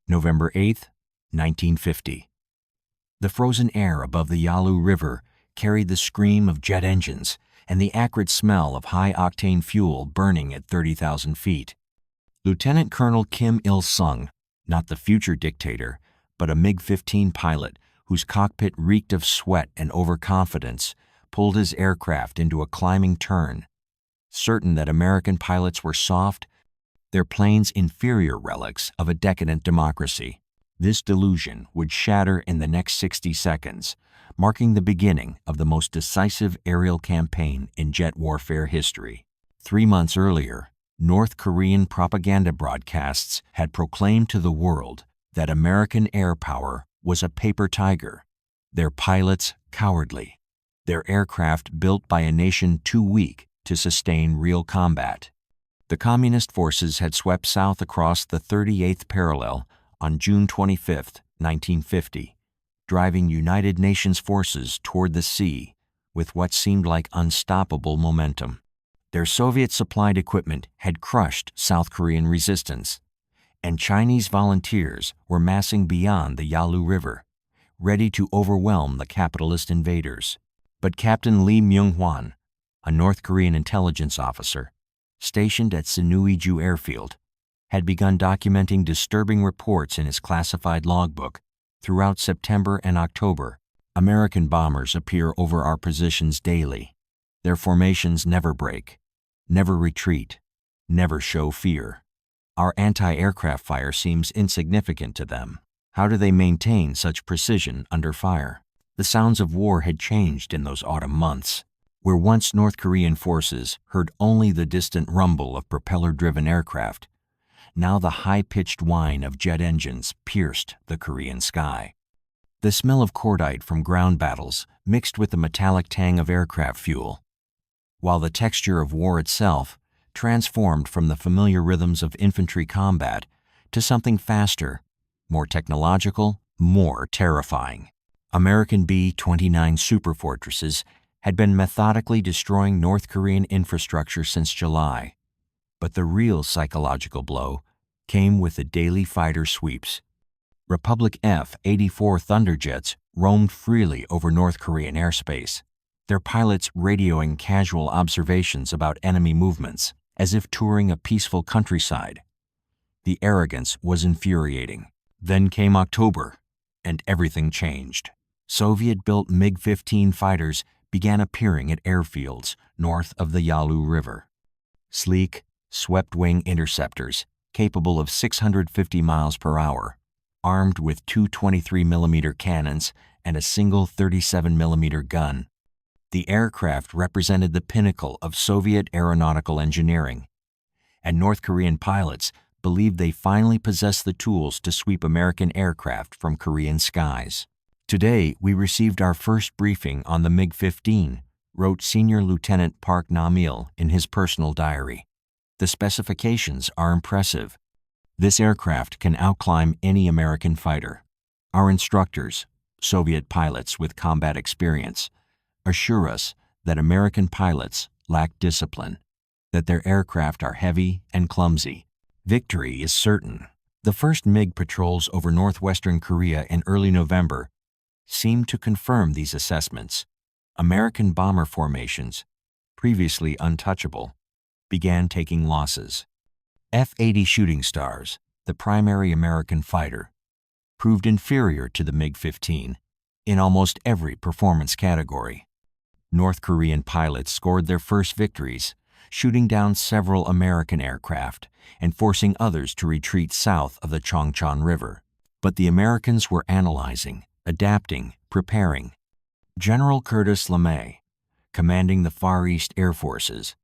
November 8, 1950. The frozen air above the Yalu River carried the scream of jet engines and the acrid smell of high-octane fuel burning at 30,000 feet. Lieutenant Colonel Kim Il-sung, not the future dictator, but a MiG-15 pilot whose cockpit reeked of sweat and overconfidence, pulled his aircraft into a climbing turn. Certain that American pilots were soft, their planes inferior relics of a decadent democracy. This delusion would shatter in the next 60 seconds, marking the beginning of the most decisive aerial campaign in jet warfare history. 3 months earlier, North Korean propaganda broadcasts had proclaimed to the world that American air power was a paper tiger, their pilots cowardly, their aircraft built by a nation too weak to sustain real combat. The communist forces had swept south across the 38th parallel on June 25, 1950, driving United Nations forces toward the sea with what seemed like unstoppable momentum. Their Soviet-supplied equipment had crushed South Korean resistance, and Chinese volunteers were massing beyond the Yalu River, ready to overwhelm the capitalist invaders. But Captain Lee Myung-hwan, a North Korean intelligence officer, stationed at Sinuiju Airfield, had begun documenting disturbing reports in his classified logbook. Throughout September and October, American bombers appear over our positions daily. Their formations never break, never retreat, never show fear. Our anti-aircraft fire seems insignificant to them. How do they maintain such precision under fire? The sounds of war had changed in those autumn months. Where once North Korean forces heard only the distant rumble of propeller-driven aircraft, now the high-pitched whine of jet engines pierced the Korean sky. The smell of cordite from ground battles mixed with the metallic tang of aircraft fuel, while the texture of war itself transformed from the familiar rhythms of infantry combat to something faster, more technological, more terrifying. American B-29 superfortresses had been methodically destroying North Korean infrastructure since July, but the real psychological blow came with the daily fighter sweeps. Republic F-84 Thunderjets roamed freely over North Korean airspace, their pilots radioing casual observations about enemy movements, as if touring a peaceful countryside. The arrogance was infuriating. Then came October, and everything changed. Soviet-built MiG-15 fighters began appearing at airfields north of the Yalu River. Sleek, swept-wing interceptors capable of 650 miles per hour, armed with two 23mm cannons and a single 37mm gun. The aircraft represented the pinnacle of Soviet aeronautical engineering, and North Korean pilots believed they finally possessed the tools to sweep American aircraft from Korean skies. Today, we received our first briefing on the MiG-15, wrote Senior Lieutenant Park Nam-il in his personal diary. The specifications are impressive. This aircraft can outclimb any American fighter. Our instructors, Soviet pilots with combat experience, assure us that American pilots lack discipline, that their aircraft are heavy and clumsy. Victory is certain. The first MiG patrols over northwestern Korea in early November seemed to confirm these assessments. American bomber formations, previously untouchable, began taking losses. F-80 Shooting Stars, the primary American fighter, proved inferior to the MiG-15 in almost every performance category. North Korean pilots scored their first victories, shooting down several American aircraft and forcing others to retreat south of the Chongchon River. But the Americans were analyzing, adapting, preparing. General Curtis LeMay, commanding the Far East Air Forces,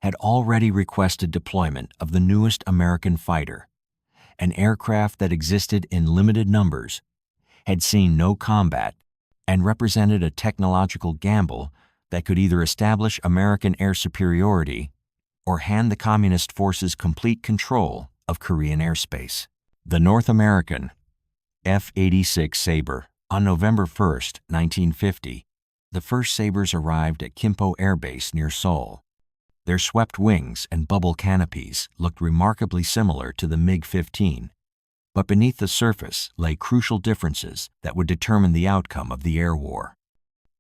had already requested deployment of the newest American fighter, an aircraft that existed in limited numbers, had seen no combat, and represented a technological gamble that could either establish American air superiority or hand the Communist forces complete control of Korean airspace. The North American F-86 Sabre. On November 1, 1950, the first Sabres arrived at Kimpo Air Base near Seoul. Their swept wings and bubble canopies looked remarkably similar to the MiG-15, But beneath the surface lay crucial differences that would determine the outcome of the air war.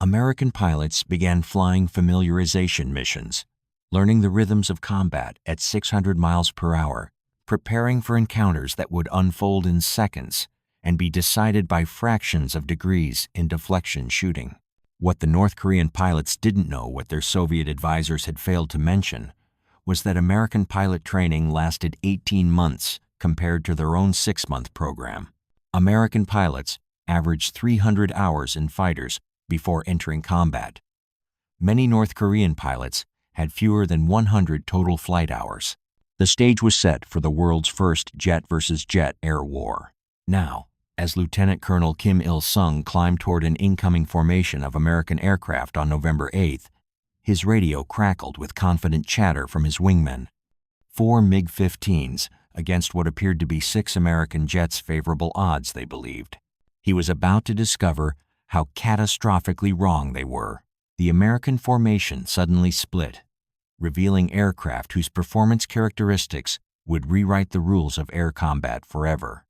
American pilots began flying familiarization missions, learning the rhythms of combat at 600 miles per hour, preparing for encounters that would unfold in seconds and be decided by fractions of degrees in deflection shooting. What the North Korean pilots didn't know, what their Soviet advisors had failed to mention, was that American pilot training lasted 18 months compared to their own 6-month program. American pilots averaged 300 hours in fighters before entering combat. Many North Korean pilots had fewer than 100 total flight hours. The stage was set for the world's first jet versus jet air war. Now, as Lieutenant Colonel Kim Il-sung climbed toward an incoming formation of American aircraft on November 8th, his radio crackled with confident chatter from his wingmen. 4 MiG-15s against what appeared to be 6 American jets' favorable odds, they believed. He was about to discover how catastrophically wrong they were. The American formation suddenly split, revealing aircraft whose performance characteristics would rewrite the rules of air combat forever.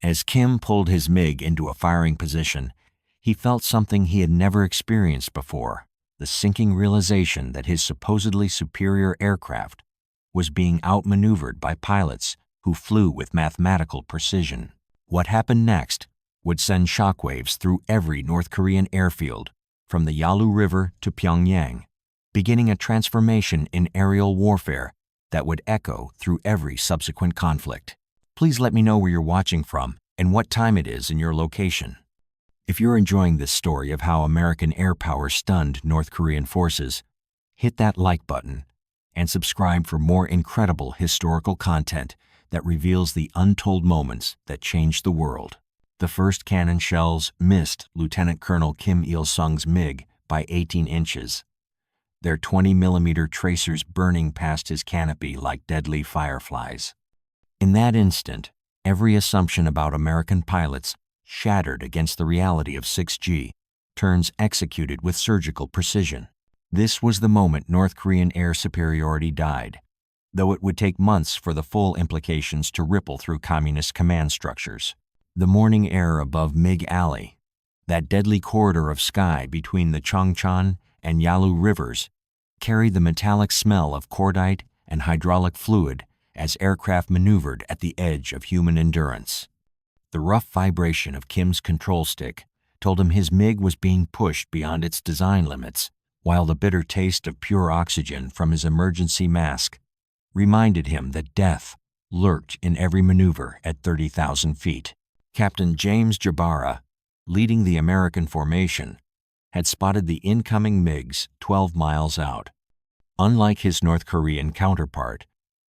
As Kim pulled his MiG into a firing position, he felt something he had never experienced before, the sinking realization that his supposedly superior aircraft was being outmaneuvered by pilots who flew with mathematical precision. What happened next would send shockwaves through every North Korean airfield, from the Yalu River to Pyongyang, beginning a transformation in aerial warfare that would echo through every subsequent conflict. Please let me know where you're watching from and what time it is in your location. If you're enjoying this story of how American air power stunned North Korean forces, hit that like button and subscribe for more incredible historical content that reveals the untold moments that changed the world. The first cannon shells missed Lieutenant Colonel Kim Il-sung's MiG by 18 inches, their 20mm tracers burning past his canopy like deadly fireflies. In that instant, every assumption about American pilots shattered against the reality of 6G, turns executed with surgical precision. This was the moment North Korean air superiority died, though it would take months for the full implications to ripple through communist command structures. The morning air above MiG Alley, that deadly corridor of sky between the Chongchon and Yalu rivers, carried the metallic smell of cordite and hydraulic fluid as aircraft maneuvered at the edge of human endurance. The rough vibration of Kim's control stick told him his MiG was being pushed beyond its design limits, while the bitter taste of pure oxygen from his emergency mask reminded him that death lurked in every maneuver at 30,000 feet. Captain James Jabara, leading the American formation, had spotted the incoming MiGs 12 miles out. Unlike his North Korean counterpart,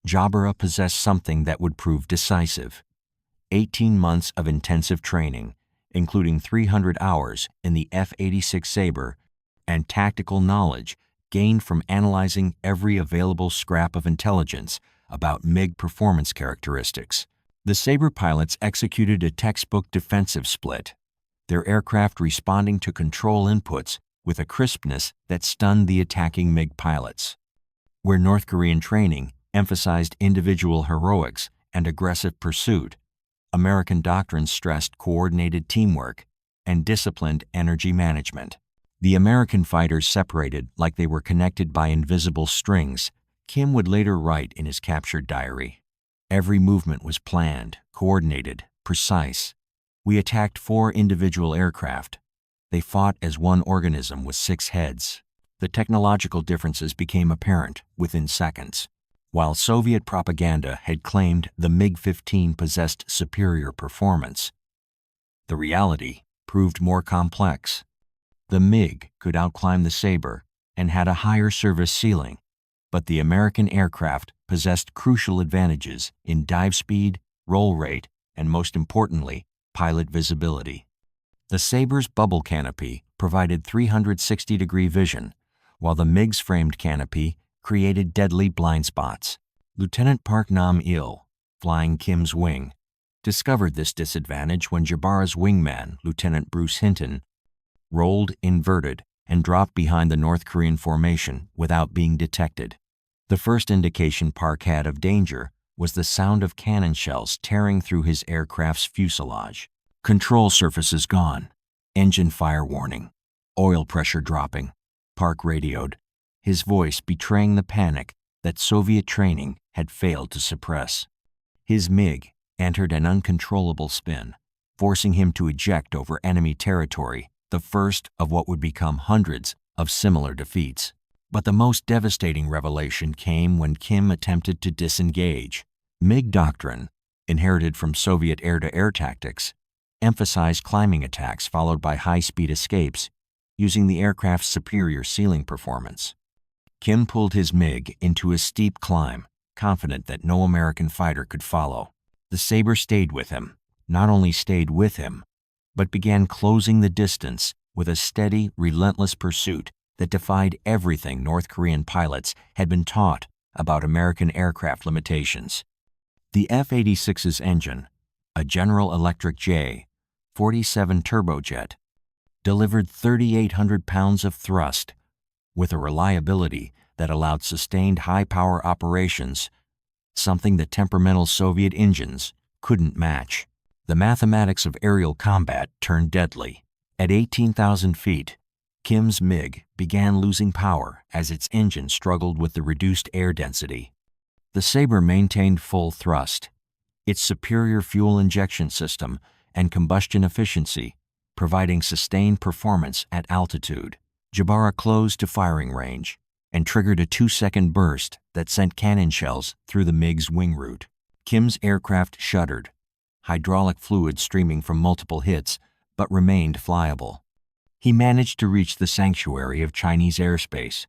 Jabara possessed something that would prove decisive: 18 months of intensive training, including 300 hours in the F-86 Sabre, and tactical knowledge gained from analyzing every available scrap of intelligence about MiG performance characteristics. The Sabre pilots executed a textbook defensive split, their aircraft responding to control inputs with a crispness that stunned the attacking MiG pilots. Where North Korean training emphasized individual heroics and aggressive pursuit, American doctrine stressed coordinated teamwork and disciplined energy management. The American fighters separated like they were connected by invisible strings, Kim would later write in his captured diary. Every movement was planned, coordinated, precise. We attacked 4 individual aircraft. They fought as one organism with 6 heads. The technological differences became apparent within seconds. While Soviet propaganda had claimed the MiG-15 possessed superior performance, the reality proved more complex. The MiG could outclimb the Sabre and had a higher service ceiling, but the American aircraft possessed crucial advantages in dive speed, roll rate, and most importantly, pilot visibility. The Sabre's bubble canopy provided 360-degree vision, while the MiG's framed canopy created deadly blind spots. Lieutenant Park Nam-il, flying Kim's wing, discovered this disadvantage when Jabara's wingman, Lieutenant Bruce Hinton, rolled inverted and dropped behind the North Korean formation without being detected. The first indication Park had of danger was the sound of cannon shells tearing through his aircraft's fuselage. Control surfaces gone. Engine fire warning. Oil pressure dropping. Park radioed, his voice betraying the panic that Soviet training had failed to suppress. His MiG entered an uncontrollable spin, forcing him to eject over enemy territory, the first of what would become hundreds of similar defeats. But the most devastating revelation came when Kim attempted to disengage. MiG doctrine, inherited from Soviet air-to-air tactics, emphasized climbing attacks followed by high-speed escapes using the aircraft's superior ceiling performance. Kim pulled his MiG into a steep climb, confident that no American fighter could follow. The Sabre stayed with him, not only stayed with him, but began closing the distance with a steady, relentless pursuit that defied everything North Korean pilots had been taught about American aircraft limitations. The F-86's engine, a General Electric J-47 turbojet, delivered 3,800 pounds of thrust with a reliability that allowed sustained high-power operations, something that temperamental Soviet engines couldn't match. The mathematics of aerial combat turned deadly. At 18,000 feet, Kim's MiG began losing power as its engine struggled with the reduced air density. The Sabre maintained full thrust. Its superior fuel injection system and combustion efficiency providing sustained performance at altitude. Jabara closed to firing range and triggered a 2-second burst that sent cannon shells through the MiG's wing route. Kim's aircraft shuddered, hydraulic fluid streaming from multiple hits, but remained flyable. He managed to reach the sanctuary of Chinese airspace,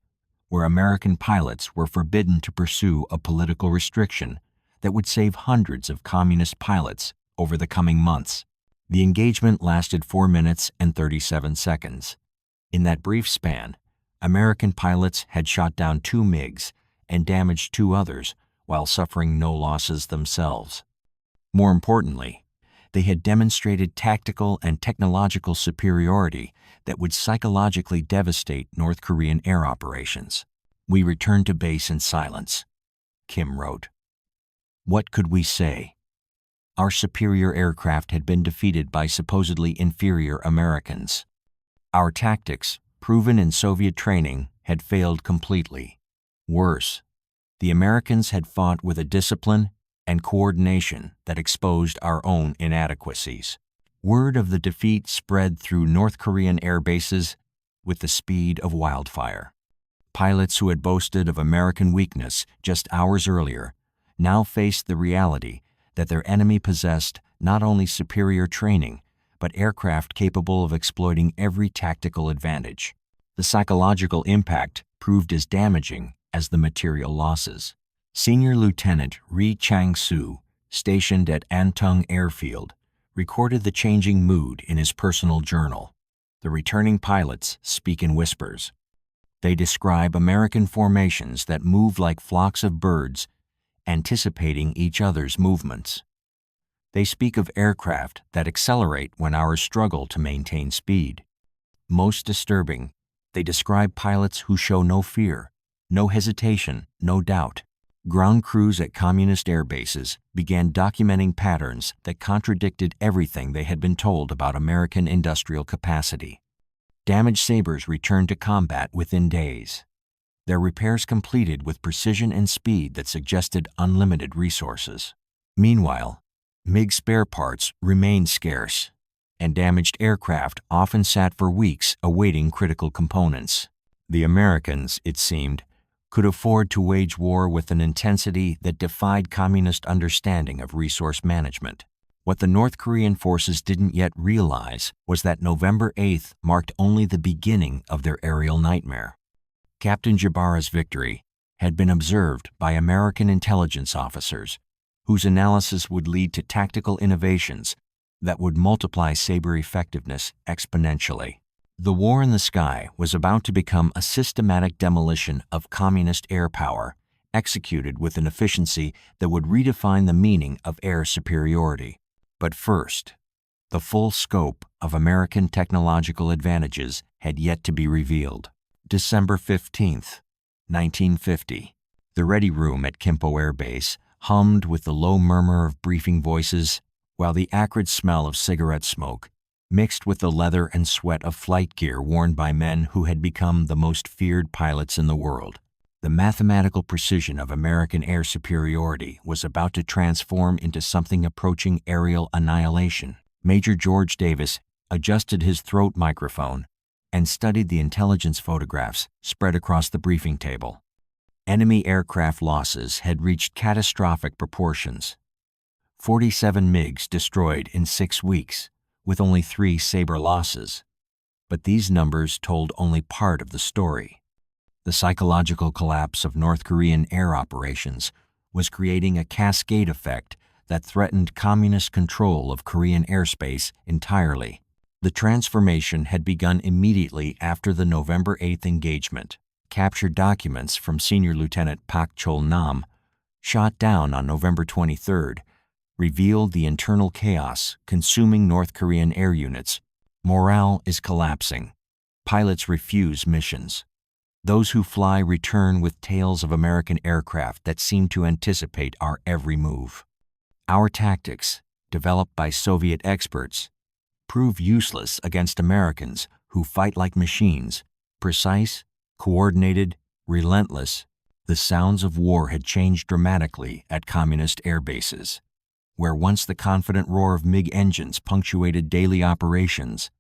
where American pilots were forbidden to pursue a political restriction that would save hundreds of communist pilots over the coming months. The engagement lasted 4 minutes and 37 seconds. In that brief span, American pilots had shot down 2 MiGs and damaged 2 others while suffering no losses themselves. More importantly, they had demonstrated tactical and technological superiority that would psychologically devastate North Korean air operations. "We returned to base in silence," Kim wrote. "What could we say? Our superior aircraft had been defeated by supposedly inferior Americans. Our tactics, proven in Soviet training, had failed completely. Worse, the Americans had fought with a discipline and coordination that exposed our own inadequacies." Word of the defeat spread through North Korean air bases with the speed of wildfire. Pilots who had boasted of American weakness just hours earlier now faced the reality that their enemy possessed not only superior training, but aircraft capable of exploiting every tactical advantage. The psychological impact proved as damaging as the material losses. Senior Lieutenant Ri Chang-soo, stationed at Antung Airfield, recorded the changing mood in his personal journal. The returning pilots speak in whispers. They describe American formations that move like flocks of birds, anticipating each other's movements. They speak of aircraft that accelerate when ours struggle to maintain speed. Most disturbing, they describe pilots who show no fear, no hesitation, no doubt. Ground crews at communist air bases began documenting patterns that contradicted everything they had been told about American industrial capacity. Damaged Sabres returned to combat within days, their repairs completed with precision and speed that suggested unlimited resources. Meanwhile, MiG spare parts remained scarce, and damaged aircraft often sat for weeks awaiting critical components. The Americans, it seemed, could afford to wage war with an intensity that defied communist understanding of resource management. What the North Korean forces didn't yet realize was that November 8th marked only the beginning of their aerial nightmare. Captain Jabara's victory had been observed by American intelligence officers, whose analysis would lead to tactical innovations that would multiply Sabre effectiveness exponentially. The war in the sky was about to become a systematic demolition of communist air power, executed with an efficiency that would redefine the meaning of air superiority. But first, the full scope of American technological advantages had yet to be revealed. December 15th, 1950. The Ready Room at Kimpo Air Base hummed with the low murmur of briefing voices, while the acrid smell of cigarette smoke mixed with the leather and sweat of flight gear worn by men who had become the most feared pilots in the world. The mathematical precision of American air superiority was about to transform into something approaching aerial annihilation. Major George Davis adjusted his throat microphone and studied the intelligence photographs spread across the briefing table. Enemy aircraft losses had reached catastrophic proportions. 47 MiGs destroyed in 6 weeks, with only 3 Sabre losses. But these numbers told only part of the story. The psychological collapse of North Korean air operations was creating a cascade effect that threatened communist control of Korean airspace entirely. The transformation had begun immediately after the November 8th engagement. Captured documents from Senior Lieutenant Pak Chol-nam, shot down on November 23rd, revealed the internal chaos consuming North Korean air units. Morale is collapsing. Pilots refuse missions. Those who fly return with tales of American aircraft that seem to anticipate our every move. Our tactics, developed by Soviet experts, prove useless against Americans who fight like machines, precise, coordinated, relentless. The sounds of war had changed dramatically at communist air bases, where once the confident roar of MiG engines punctuated daily operations.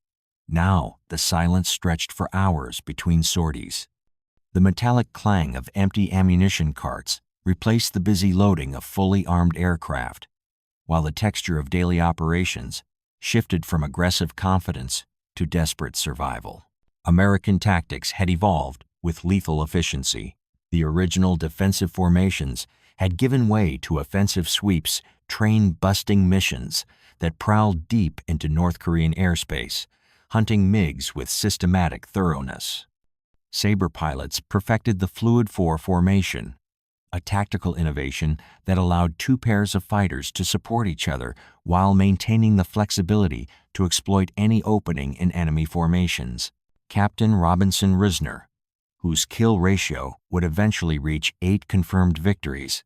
Now the silence stretched for hours between sorties. The metallic clang of empty ammunition carts replaced the busy loading of fully armed aircraft, while the texture of daily operations shifted from aggressive confidence to desperate survival. American tactics had evolved with lethal efficiency. The original defensive formations had given way to offensive sweeps, train-busting missions that prowled deep into North Korean airspace, hunting MiGs with systematic thoroughness. Sabre pilots perfected the Fluid 4 formation, a tactical innovation that allowed 2 pairs of fighters to support each other while maintaining the flexibility to exploit any opening in enemy formations. Captain Robinson Risner, whose kill ratio would eventually reach 8 confirmed victories,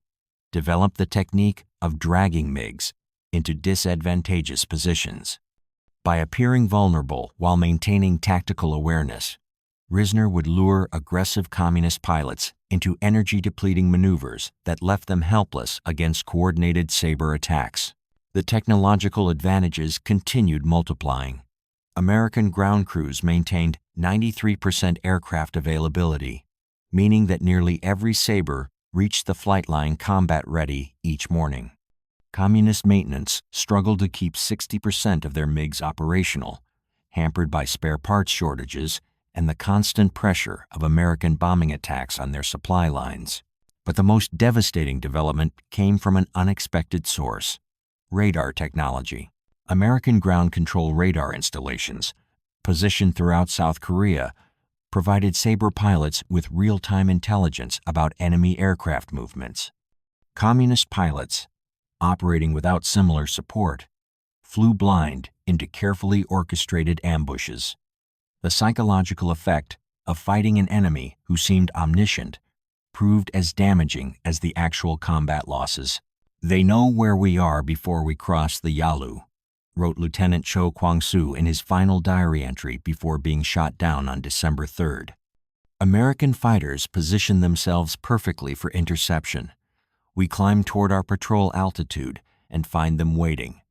developed the technique of dragging MiGs into disadvantageous positions. By appearing vulnerable while maintaining tactical awareness, Risner would lure aggressive communist pilots into energy-depleting maneuvers that left them helpless against coordinated Sabre attacks. The technological advantages continued multiplying. American ground crews maintained 93% aircraft availability, meaning that nearly every Sabre reached the flight line combat-ready each morning. Communist maintenance struggled to keep 60% of their MiGs operational, hampered by spare parts shortages and the constant pressure of American bombing attacks on their supply lines. But the most devastating development came from an unexpected source: radar technology. American ground control radar installations, positioned throughout South Korea, provided Sabre pilots with real-time intelligence about enemy aircraft movements. Communist pilots, operating without similar support, flew blind into carefully orchestrated ambushes. The psychological effect of fighting an enemy who seemed omniscient proved as damaging as the actual combat losses. "They know where we are before we cross the Yalu," wrote Lieutenant Cho Kwang-soo in his final diary entry before being shot down on December 3rd. American fighters positioned themselves perfectly for interception. We climb toward our patrol altitude and find them waiting.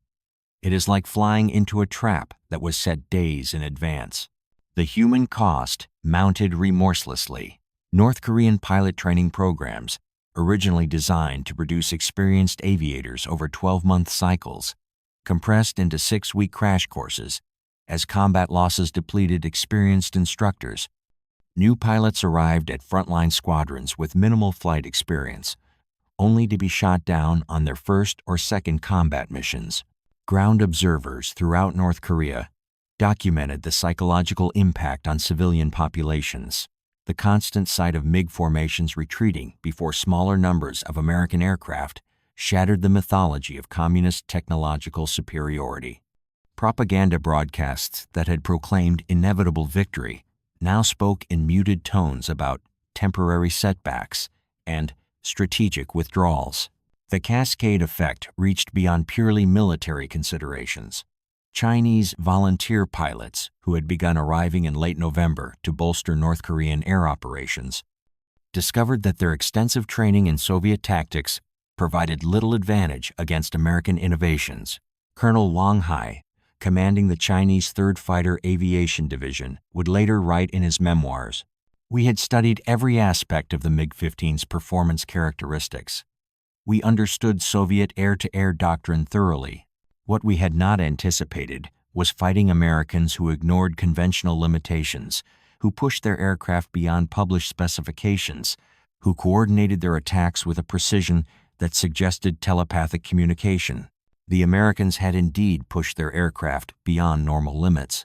It is like flying into a trap that was set days in advance. The human cost mounted remorselessly. North Korean pilot training programs, originally designed to produce experienced aviators over 12-month cycles, compressed into 6-week crash courses. As combat losses depleted experienced instructors, new pilots arrived at frontline squadrons with minimal flight experience, only to be shot down on their first or second combat missions. Ground observers throughout North Korea documented the psychological impact on civilian populations. The constant sight of MiG formations retreating before smaller numbers of American aircraft shattered the mythology of communist technological superiority. Propaganda broadcasts that had proclaimed inevitable victory now spoke in muted tones about temporary setbacks and strategic withdrawals. The cascade effect reached beyond purely military considerations. Chinese volunteer pilots, who had begun arriving in late November to bolster North Korean air operations, discovered that their extensive training in Soviet tactics provided little advantage against American innovations. Colonel Wang Hai, commanding the Chinese 3rd Fighter Aviation Division, would later write in his memoirs, "We had studied every aspect of the MiG-15's performance characteristics. We understood Soviet air-to-air doctrine thoroughly. What we had not anticipated was fighting Americans who ignored conventional limitations, who pushed their aircraft beyond published specifications, who coordinated their attacks with a precision that suggested telepathic communication. The Americans had indeed pushed their aircraft beyond normal limits."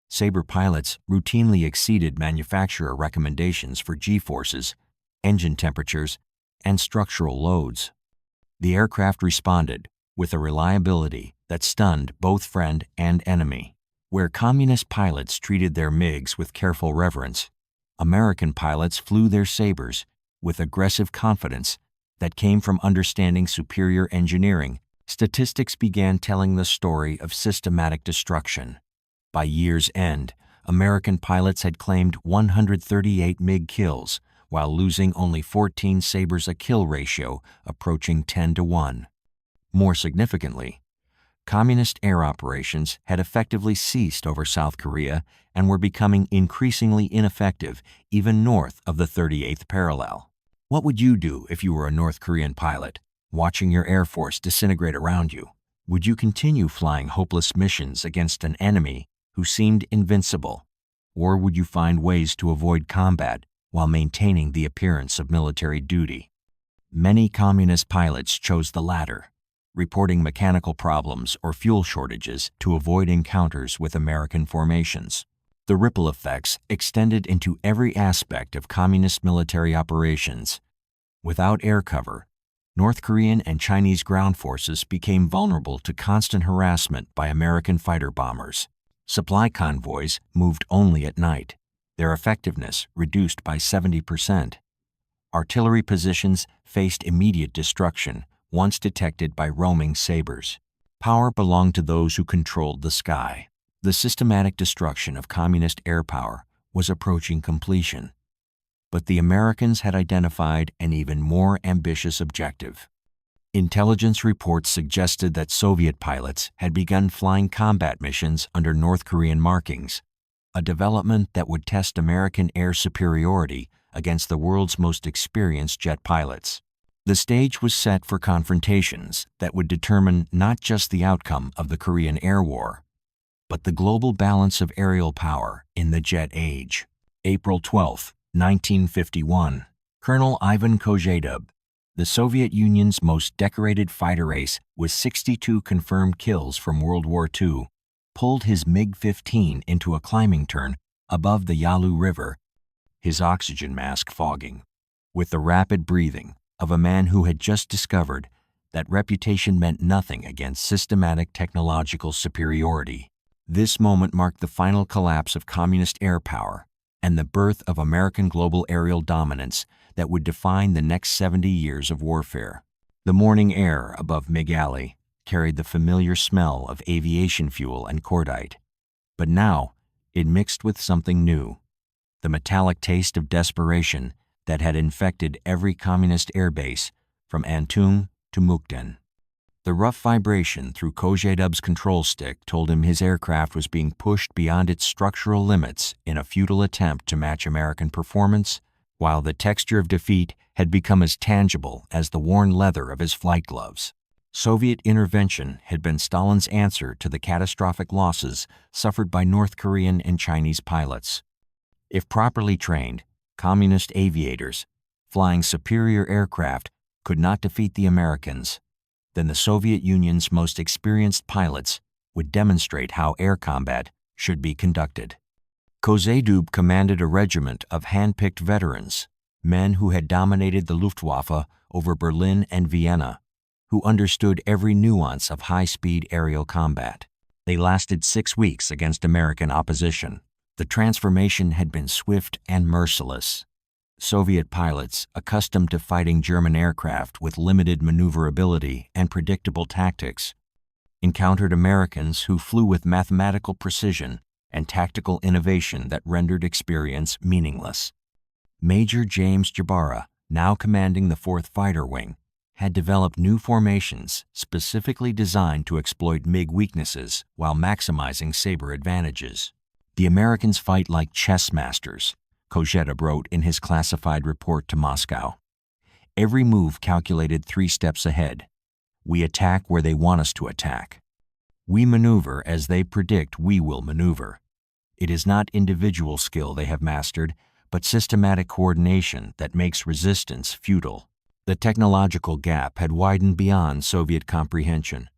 Sabre pilots routinely exceeded manufacturer recommendations for G-forces, engine temperatures, and structural loads. The aircraft responded with a reliability that stunned both friend and enemy. Where communist pilots treated their MiGs with careful reverence, American pilots flew their Sabres with aggressive confidence that came from understanding superior engineering. Statistics began telling the story of systematic destruction. By year's end, American pilots had claimed 138 MiG kills, while losing only 14 Sabres, a kill ratio approaching 10-1. More significantly, Communist air operations had effectively ceased over South Korea and were becoming increasingly ineffective even north of the 38th parallel. What would you do if you were a North Korean pilot, watching your Air Force disintegrate around you? Would you continue flying hopeless missions against an enemy who seemed invincible? Or would you find ways to avoid combat while maintaining the appearance of military duty? Many communist pilots chose the latter, reporting mechanical problems or fuel shortages to avoid encounters with American formations. The ripple effects extended into every aspect of communist military operations. Without air cover, North Korean and Chinese ground forces became vulnerable to constant harassment by American fighter bombers. Supply convoys moved only at night, their effectiveness reduced by 70%. Artillery positions faced immediate destruction once detected by roaming Sabres. Power belonged to those who controlled the sky. The systematic destruction of communist air power was approaching completion. But the Americans had identified an even more ambitious objective. Intelligence reports suggested that Soviet pilots had begun flying combat missions under North Korean markings, a development that would test American air superiority against the world's most experienced jet pilots. The stage was set for confrontations that would determine not just the outcome of the Korean Air War, but the global balance of aerial power in the jet age. April 12, 1951. Colonel Ivan Kozeyev, the Soviet Union's most decorated fighter ace with 62 confirmed kills from World War II, pulled his MiG-15 into a climbing turn above the Yalu River, his oxygen mask fogging. With the rapid breathing of a man who had just discovered that reputation meant nothing against systematic technological superiority. This moment marked the final collapse of communist air power and the birth of American global aerial dominance that would define the next 70 years of warfare. The morning air above MiG Alley carried the familiar smell of aviation fuel and cordite, but now it mixed with something new, the metallic taste of desperation that had infected every communist airbase from Antung to Mukden. The rough vibration through Kozayev's control stick told him his aircraft was being pushed beyond its structural limits in a futile attempt to match American performance, while the texture of defeat had become as tangible as the worn leather of his flight gloves. Soviet intervention had been Stalin's answer to the catastrophic losses suffered by North Korean and Chinese pilots. If properly trained, communist aviators, flying superior aircraft, could not defeat the Americans, then the Soviet Union's most experienced pilots would demonstrate how air combat should be conducted. Kozeyev commanded a regiment of hand-picked veterans, men who had dominated the Luftwaffe over Berlin and Vienna, who understood every nuance of high-speed aerial combat. They lasted 6 weeks against American opposition. The transformation had been swift and merciless. Soviet pilots, accustomed to fighting German aircraft with limited maneuverability and predictable tactics, encountered Americans who flew with mathematical precision and tactical innovation that rendered experience meaningless. Major James Jabara, now commanding the 4th Fighter Wing, had developed new formations specifically designed to exploit MiG weaknesses while maximizing Sabre advantages. The Americans fight like chess masters, Kojetab wrote in his classified report to Moscow. Every move calculated 3 steps ahead. We attack where they want us to attack. We maneuver as they predict we will maneuver. It is not individual skill they have mastered, but systematic coordination that makes resistance futile. The technological gap had widened beyond Soviet comprehension.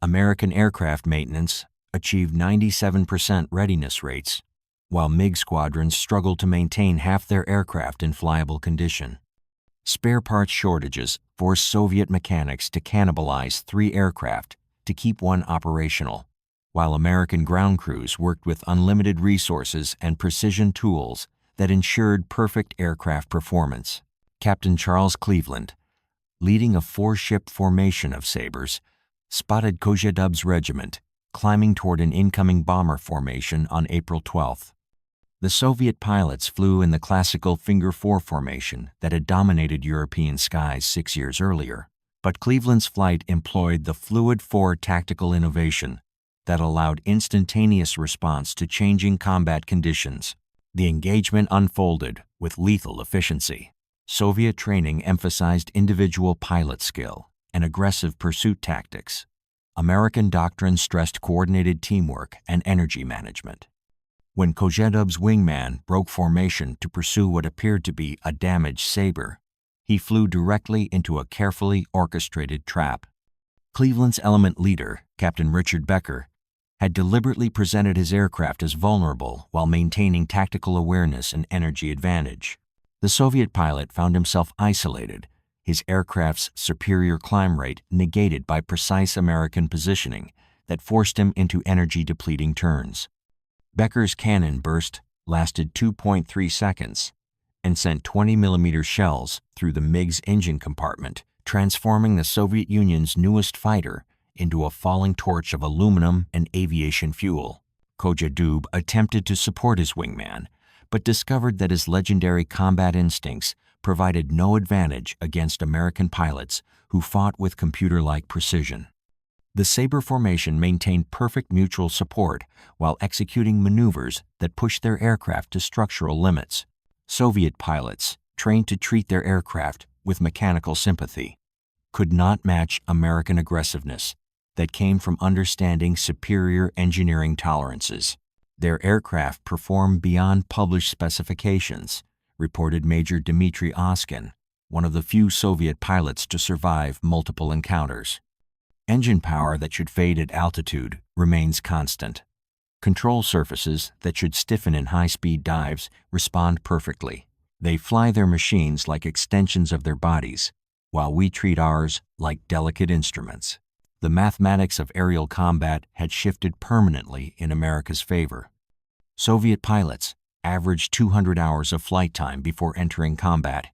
American aircraft maintenance achieved 97% readiness rates, while MiG squadrons struggled to maintain half their aircraft in flyable condition. Spare parts shortages forced Soviet mechanics to cannibalize 3 aircraft to keep one operational, while American ground crews worked with unlimited resources and precision tools that ensured perfect aircraft performance. Captain Charles Cleveland, leading a 4-ship formation of Sabres, spotted Kojetab's regiment climbing toward an incoming bomber formation on April 12th. The Soviet pilots flew in the classical Finger 4 formation that had dominated European skies 6 years earlier, but Cleveland's flight employed the Fluid 4 tactical innovation that allowed instantaneous response to changing combat conditions. The engagement unfolded with lethal efficiency. Soviet training emphasized individual pilot skill and aggressive pursuit tactics. American doctrine stressed coordinated teamwork and energy management. When Kojetab's wingman broke formation to pursue what appeared to be a damaged Sabre, he flew directly into a carefully orchestrated trap. Cleveland's element leader, Captain Richard Becker, had deliberately presented his aircraft as vulnerable while maintaining tactical awareness and energy advantage. The Soviet pilot found himself isolated, his aircraft's superior climb rate negated by precise American positioning that forced him into energy-depleting turns. Becker's cannon burst lasted 2.3 seconds and sent 20mm shells through the MiG's engine compartment, transforming the Soviet Union's newest fighter into a falling torch of aluminum and aviation fuel. Kojetab attempted to support his wingman, but discovered that his legendary combat instincts provided no advantage against American pilots who fought with computer-like precision. The Sabre formation maintained perfect mutual support while executing maneuvers that pushed their aircraft to structural limits. Soviet pilots, trained to treat their aircraft with mechanical sympathy, could not match American aggressiveness that came from understanding superior engineering tolerances. Their aircraft performed beyond published specifications, reported Major Dmitry Oskin, one of the few Soviet pilots to survive multiple encounters. Engine power that should fade at altitude remains constant. Control surfaces that should stiffen in high-speed dives respond perfectly. They fly their machines like extensions of their bodies, while we treat ours like delicate instruments. The mathematics of aerial combat had shifted permanently in America's favor. Soviet pilots averaged 200 hours of flight time before entering combat.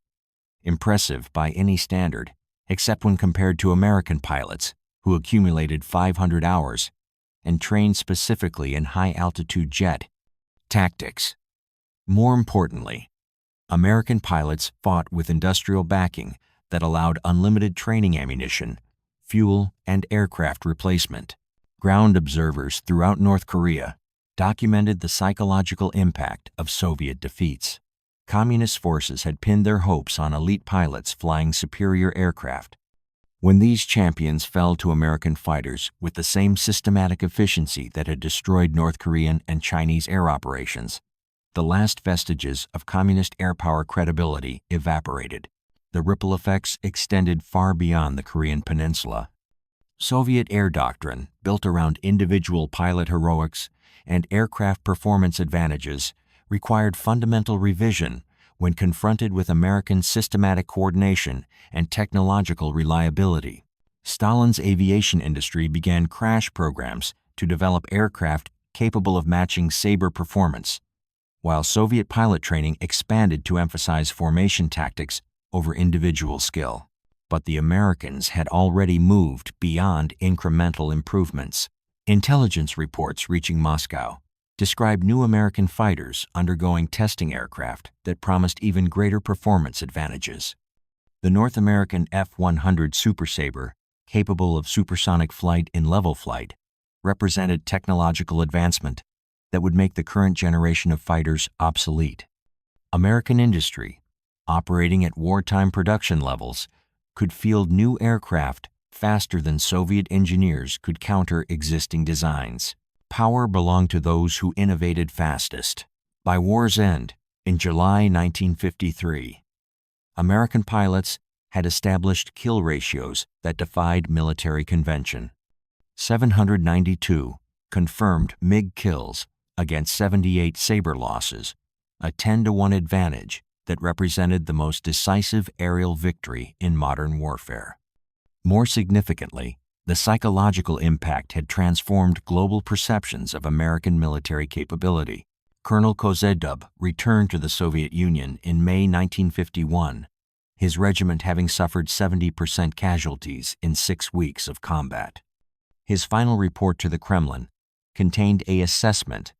Impressive by any standard, except when compared to American pilots, who accumulated 500 hours and trained specifically in high-altitude jet tactics. More importantly, American pilots fought with industrial backing that allowed unlimited training ammunition, fuel, and aircraft replacement. Ground observers throughout North Korea documented the psychological impact of Soviet defeats. Communist forces had pinned their hopes on elite pilots flying superior aircraft. When these champions fell to American fighters with the same systematic efficiency that had destroyed North Korean and Chinese air operations, the last vestiges of communist airpower credibility evaporated. The ripple effects extended far beyond the Korean peninsula. Soviet air doctrine, built around individual pilot heroics and aircraft performance advantages, required fundamental revision when confronted with American systematic coordination and technological reliability. Stalin's aviation industry began crash programs to develop aircraft capable of matching Sabre performance, while Soviet pilot training expanded to emphasize formation tactics over individual skill. But the Americans had already moved beyond incremental improvements. Intelligence reports reaching Moscow described new American fighters undergoing testing aircraft that promised even greater performance advantages. The North American F-100 Super Sabre, capable of supersonic flight in level flight, represented technological advancement that would make the current generation of fighters obsolete. American industry, operating at wartime production levels, could field new aircraft faster than Soviet engineers could counter existing designs. Power belonged to those who innovated fastest. By war's end, in July 1953, American pilots had established kill ratios that defied military convention. 792 confirmed MiG kills against 78 Sabre losses, a 10-to-1 advantage that represented the most decisive aerial victory in modern warfare. More significantly, the psychological impact had transformed global perceptions of American military capability. Colonel Kozedub returned to the Soviet Union in May 1951, his regiment having suffered 70% casualties in 6 weeks of combat. His final report to the Kremlin contained an assessment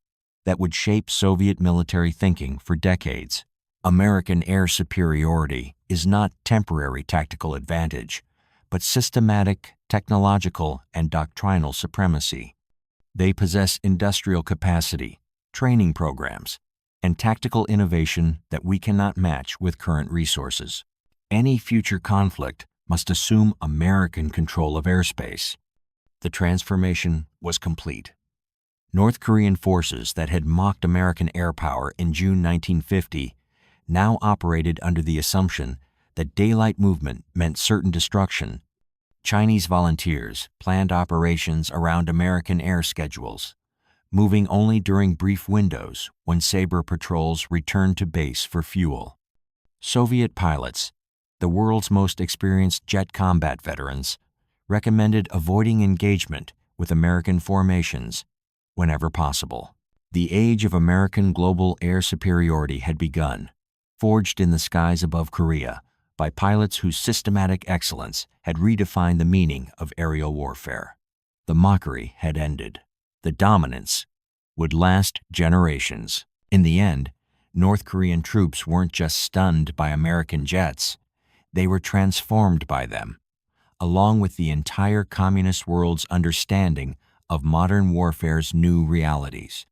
that would shape Soviet military thinking for decades. American air superiority is not temporary tactical advantage, but systematic, technological, and doctrinal supremacy. They possess industrial capacity, training programs, and tactical innovation that we cannot match with current resources. Any future conflict must assume American control of airspace. The transformation was complete. North Korean forces that had mocked American air power in June 1950 now operated under the assumption that daylight movement meant certain destruction. Chinese volunteers planned operations around American air schedules, moving only during brief windows when Sabre patrols returned to base for fuel. Soviet pilots, the world's most experienced jet combat veterans, recommended avoiding engagement with American formations whenever possible. The age of American global air superiority had begun, forged in the skies above Korea by pilots whose systematic excellence had redefined the meaning of aerial warfare. The mockery had ended. The dominance would last generations. In the end, North Korean troops weren't just stunned by American jets, they were transformed by them, along with the entire communist world's understanding of modern warfare's new realities.